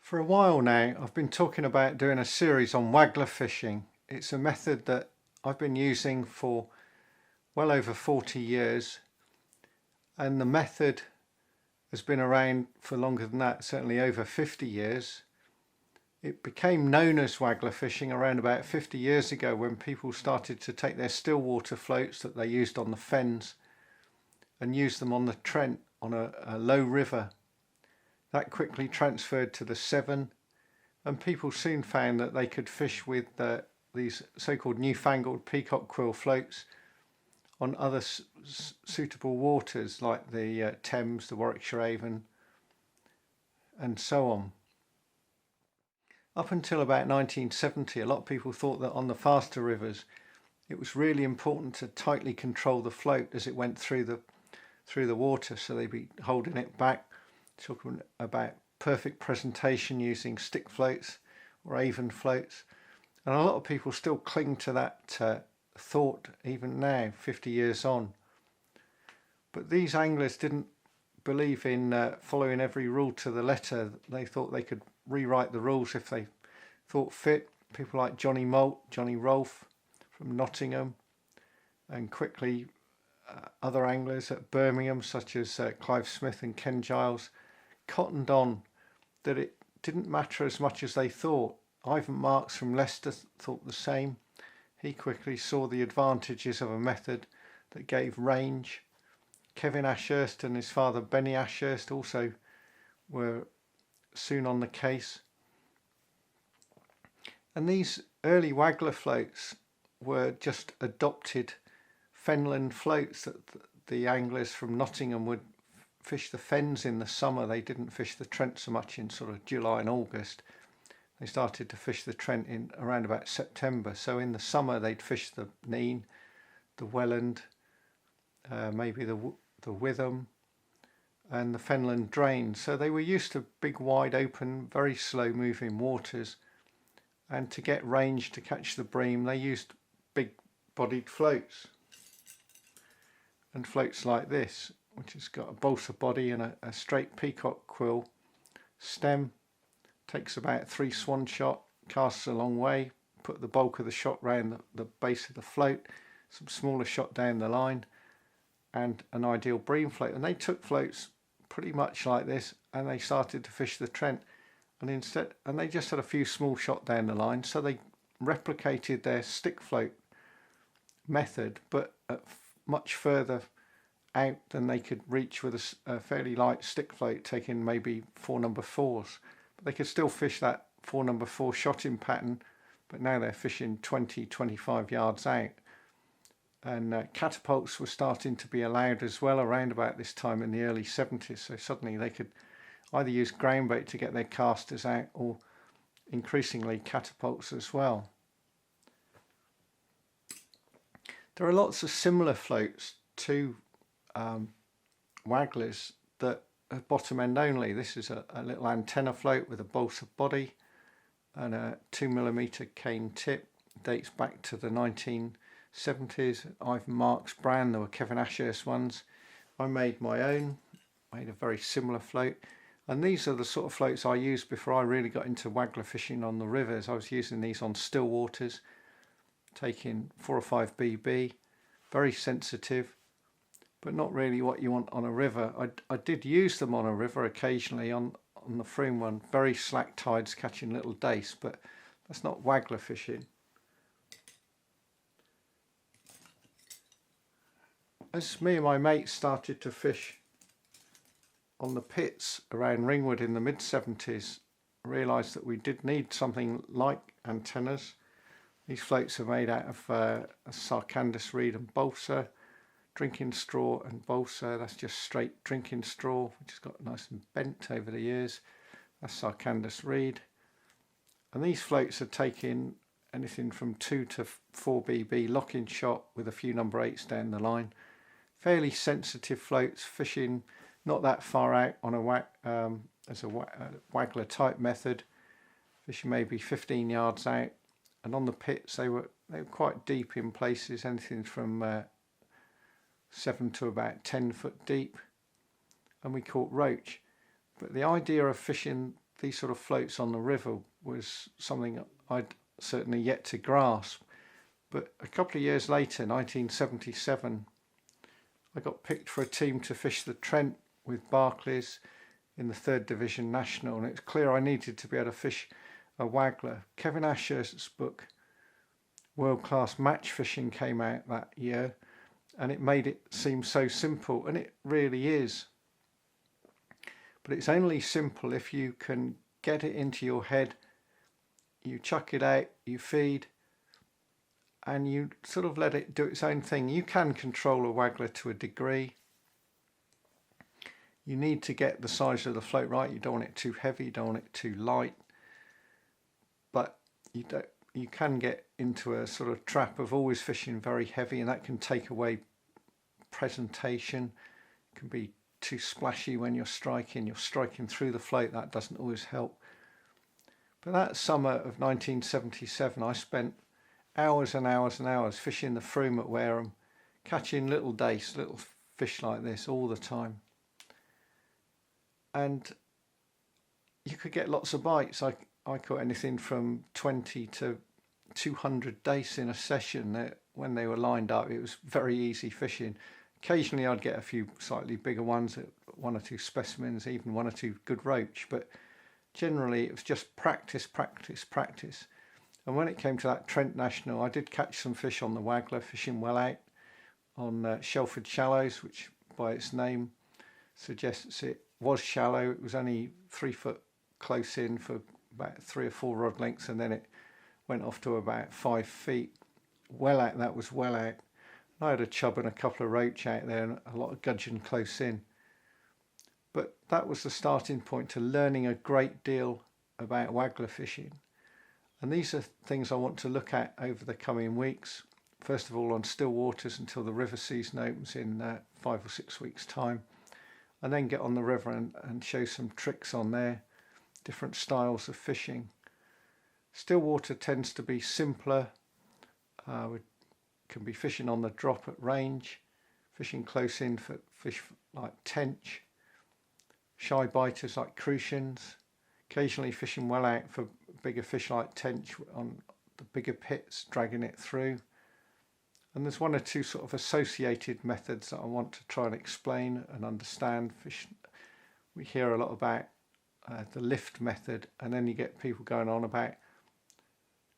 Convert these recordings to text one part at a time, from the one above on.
For a while now, I've been talking about doing a series on waggler fishing. It's a method that I've been using for well over 40 years, and the method has been around for longer than that, certainly over 50 years. It became known as waggler fishing around about 50 years ago when people started to take their stillwater floats that they used on the fens and use them on the Trent on a low river. That quickly transferred to the Severn, and people soon found that they could fish with these so-called newfangled peacock quill floats on other suitable waters like the Thames, the Warwickshire Avon, and so on. Up until about 1970, a lot of people thought that on the faster rivers it was really important to tightly control the float as it went through the water, so they'd be holding it back, talking about perfect presentation using stick floats or Avon floats. And a lot of people still cling to that thought even now, 50 years on. But these anglers didn't believe in following every rule to the letter. They thought they could rewrite the rules if they thought fit. People like Johnny Moult, Johnny Rolfe from Nottingham, and quickly other anglers at Birmingham such as Clive Smith and Ken Giles cottoned on that it didn't matter as much as they thought. Ivan Marks from Leicester thought the same. He quickly saw the advantages of a method that gave range. Kevin Ashurst and his father Benny Ashurst also were soon on the case. And these early waggler floats were just adopted fenland floats that the anglers from Nottingham would fish the fens in the summer. They didn't fish the Trent so much in sort of July and August. They started to fish the Trent in around about September. So in the summer they'd fish the Nene, the Welland, maybe the Witham and the Fenland Drain. So they were used to big, wide open, very slow moving waters, and to get range to catch the bream they used big bodied floats, and floats like this, which has got a balsa body and a straight peacock quill stem, takes about 3 swan shot, casts a long way, put the bulk of the shot round the base of the float, some smaller shot down the line, and an ideal bream float. And they took floats pretty much like this and they started to fish the Trent, and they just had a few small shot down the line, so they replicated their stick float method but at much further out than they could reach with a fairly light stick float, taking maybe 4 number 4s. But they could still fish that 4 number 4 shotting pattern, but now they're fishing 20-25 yards out. And catapults were starting to be allowed as well around about this time in the early 70s, so suddenly they could either use ground bait to get their casters out or increasingly catapults as well. There are lots of similar floats to wagglers that are bottom end only. This is a little antenna float with a balsa body and a 2mm cane tip. Dates back to the 1970s. Ivan Marks brand. There were Kevin Ashurst ones. I made my own, made a very similar float, and these are the sort of floats I used before I really got into waggler fishing on the rivers. I was using these on still waters, taking 4 or 5 BB, very sensitive, but not really what you want on a river. I did use them on a river occasionally on the Froome one, very slack tides catching little dace, but that's not waggler fishing. As me and my mates started to fish on the pits around Ringwood in the mid-70s, I realised that we did need something like antennas. These floats are made out of a sarcandus reed and balsa, drinking straw and balsa. That's just straight drinking straw, which has got nice and bent over the years. That's sarcandus reed. And these floats are taking anything from 2 to 4 BB lock-in shot with a few number 8s down the line. Fairly sensitive floats, fishing not that far out on a waggler type method, fishing maybe 15 yards out, and on the pits they were quite deep in places, anything from 7 to about 10 foot deep, and we caught roach. But the idea of fishing these sort of floats on the river was something I'd certainly yet to grasp. But a couple of years later, 1977, I got picked for a team to fish the Trent with Barclays in the 3rd Division National, and it's clear I needed to be able to fish a waggler. Kevin Asher's book, World Class Match Fishing, came out that year, and it made it seem so simple, and it really is. But it's only simple if you can get it into your head, you chuck it out, you feed, and you sort of let it do its own thing. You can control a waggler to a degree. You need to get the size of the float right. You don't want it too heavy, you don't want it too light. But you can get into a sort of trap of always fishing very heavy, and that can take away presentation. It can be too splashy when you're striking through the float. That doesn't always help. But that summer of 1977, I spent hours and hours and hours fishing the Froome at Wareham, catching little dace, little fish like this all the time. And you could get lots of bites. I caught anything from 20 to 200 dace in a session. When they were lined up, it was very easy fishing. Occasionally I'd get a few slightly bigger ones, 1 or 2 specimens, even 1 or 2 good roach, but generally it was just practice, practice, practice. And when it came to that Trent National, I did catch some fish on the Waggler, fishing well out on Shelford Shallows, which by its name suggests it was shallow. It was only 3 foot close in for about 3 or 4 rod lengths, and then it went off to about 5 feet. Well out, that was well out. I had a chub and a couple of roach out there and a lot of gudgeon close in. But that was the starting point to learning a great deal about waggler fishing. And these are things I want to look at over the coming weeks. First of all, on still waters until the river season opens in 5 or 6 weeks' time. And then get on the river and show some tricks on there, different styles of fishing. Still water tends to be simpler. We can be fishing on the drop at range, fishing close in for fish like tench, shy biters like crucians, occasionally fishing well out for bigger fish like tench on the bigger pits, dragging it through. And there's 1 or 2 sort of associated methods that I want to try and explain and understand. We hear a lot about the lift method, and then you get people going on about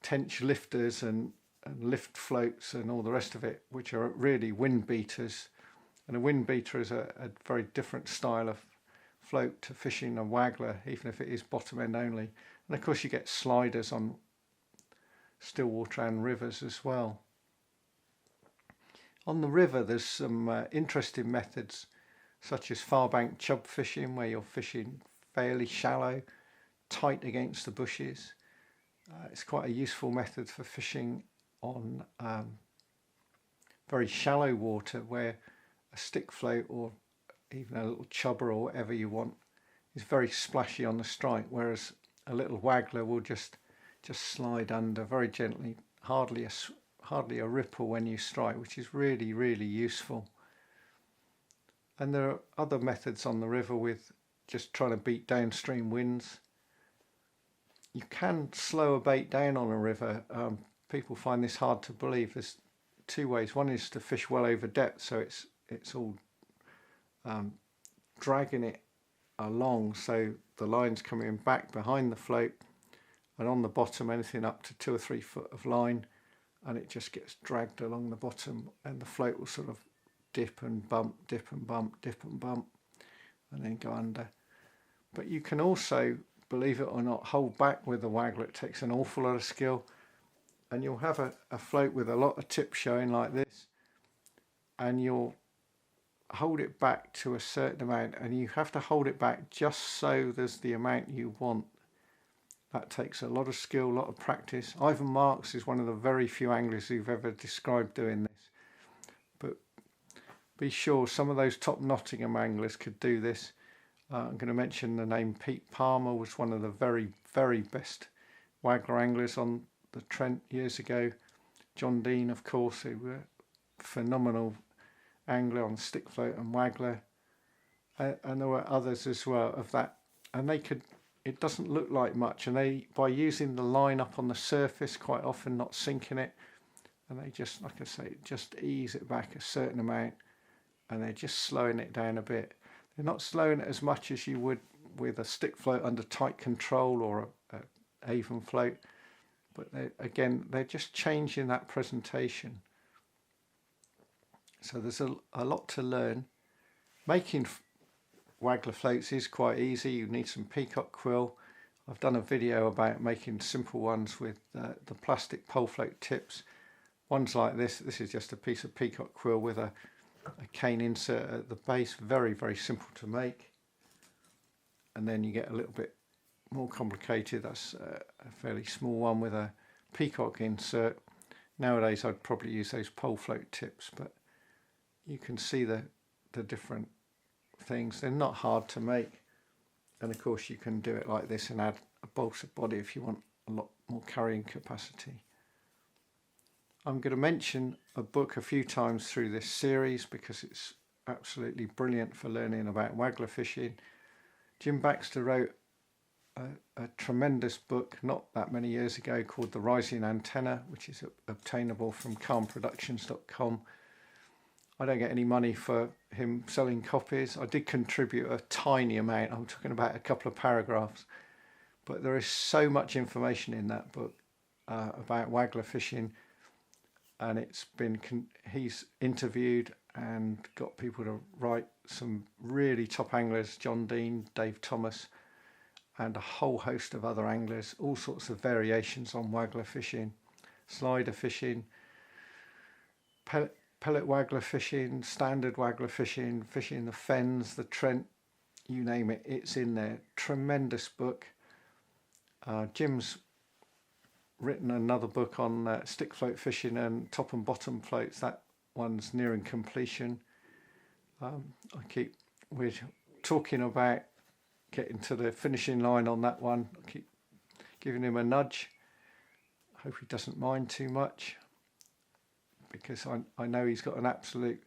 tench lifters and lift floats and all the rest of it, which are really wind beaters. And a wind beater is a very different style of float to fishing a waggler, even if it is bottom end only. And of course you get sliders on still water and rivers as well. On the river there's some interesting methods such as far bank chub fishing, where you're fishing fairly shallow, tight against the bushes. It's quite a useful method for fishing on very shallow water where a stick float or even a little chubber or whatever you want is very splashy on the strike, whereas a little waggler will just slide under very gently, hardly a ripple when you strike, which is really, really useful. And there are other methods on the river with just trying to beat downstream winds. You can slow a bait down on a river. People find this hard to believe. There's 2 ways. One is to fish well over depth, so it's all dragging it along, so the line's coming back behind the float, and on the bottom anything up to 2 or 3 foot of line, and it just gets dragged along the bottom, and the float will sort of dip and bump, dip and bump, dip and bump, and then go under. But you can also, believe it or not, hold back with the waggler. It takes an awful lot of skill, and you'll have a float with a lot of tip showing like this, and you'll hold it back to a certain amount, and you have to hold it back just so there's the amount you want. That takes a lot of skill, a lot of practice. Ivan Marks is one of the very few anglers who've ever described doing this. But be sure some of those top Nottingham anglers could do this. I'm going to mention the name Pete Palmer, was one of the very, very best waggler anglers on the Trent years ago. John Dean, of course, who were phenomenal angler on stick float and waggler. And there were others as well of that. And they could it doesn't look like much, and they, by using the line up on the surface, quite often not sinking it, and they just, like I say, just ease it back a certain amount, and they're just slowing it down a bit. They're not slowing it as much as you would with a stick float under tight control or a Avon float, but they're just changing that presentation. So there's a lot to learn. Making Waggler floats is quite easy. You need some peacock quill. I've done a video about making simple ones with the plastic pole float tips. Ones like this is just a piece of peacock quill with a cane insert at the base. Very, very simple to make. And then you get a little bit more complicated. That's a fairly small one with a peacock insert. Nowadays I'd probably use those pole float tips, but you can see the different things. They're not hard to make, and of course you can do it like this and add a balsa body if you want a lot more carrying capacity. I'm going to mention a book a few times through this series because it's absolutely brilliant for learning about Waggler fishing. Jim Baxter wrote a tremendous book not that many years ago called The Rising Antenna, which is obtainable from calmproductions.com. I don't get any money for him selling copies. I did contribute a tiny amount. I'm talking about a couple of paragraphs, but there is so much information in that book about Waggler fishing, and he's interviewed and got people to write, some really top anglers, John Dean, Dave Thomas, and a whole host of other anglers, all sorts of variations on Waggler fishing, slider fishing, pellet Waggler fishing, standard Waggler fishing, fishing the fens, the Trent, you name it, it's in there. Tremendous book. Jim's written another book on stick float fishing and top and bottom floats. That one's nearing completion. We're talking about getting to the finishing line on that one. I keep giving him a nudge. Hope he doesn't mind too much, because I know he's got an absolute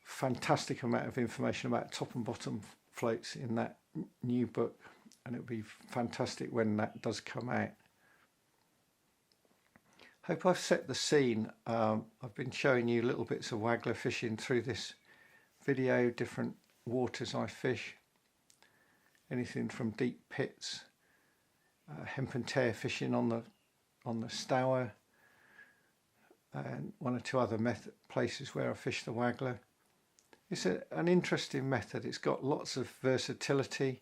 fantastic amount of information about top and bottom floats in that new book, and it'll be fantastic when that does come out. Hope I've set the scene. I've been showing you little bits of Waggler fishing through this video, different waters I fish, anything from deep pits, hemp and tear fishing on the Stour, and one or two other places where I fish the Waggler. It's an interesting method. It's got lots of versatility.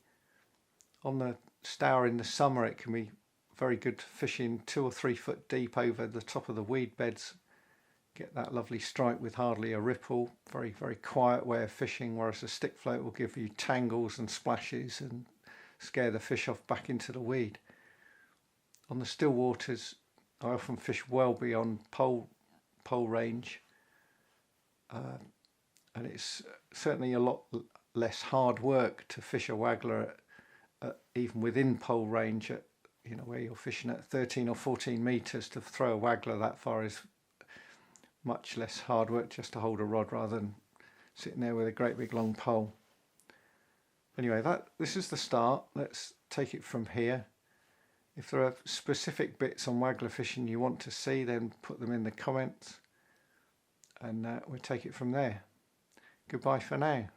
On the Stour in the summer it can be very good fishing 2 or 3 foot deep over the top of the weed beds. Get that lovely strike with hardly a ripple. Very, very quiet way of fishing, whereas a stick float will give you tangles and splashes and scare the fish off back into the weed. On the still waters I often fish well beyond pole range, and it's certainly a lot less hard work to fish a Waggler even within pole range, at where you're fishing at 13 or 14 meters. To throw a Waggler that far is much less hard work, just to hold a rod rather than sitting there with a great big long pole. Anyway, this is the start. Let's take it from here. If there are specific bits on Waggler fishing you want to see, then put them in the comments, and we'll take it from there. Goodbye for now.